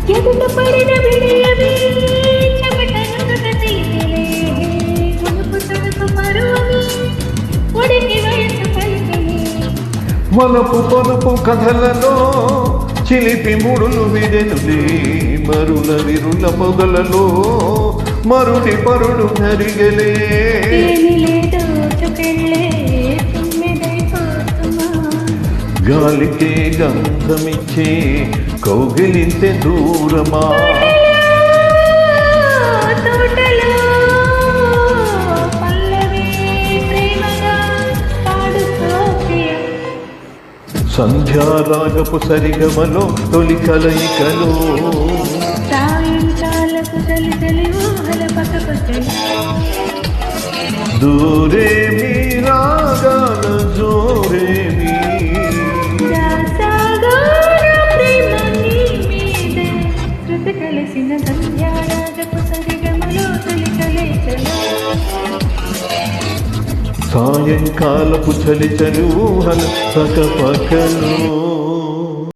ఎదుట పడిన విడయమే చెమటనుగ తీసెలే గునుపు తడుపు పరువమే ఒడికి వయసు పలికినే వలపు పొలుపు కథలలో చిలిపి ముడులు విడెనులే మరుల విరుల మొదలలో మరుడి పరుడు జరిగలే గాలికే గంధమిచ్చే కౌగిలింతే దూరమా సంధ్యారాగపు సరిగమలో తొలి కలయికలో సాయంకాలపు చలి చలి ఊహల పక్కపక్కన దూరే మీ రాగాల జోరే మీ ప్రేమ నీ మీదే శృతి కలిసిన సంధ్యారాగపు సరిగమలో తొలి కలయికలో సాయంకాలపు చలి చలి ఊహల పక్కపక్కలో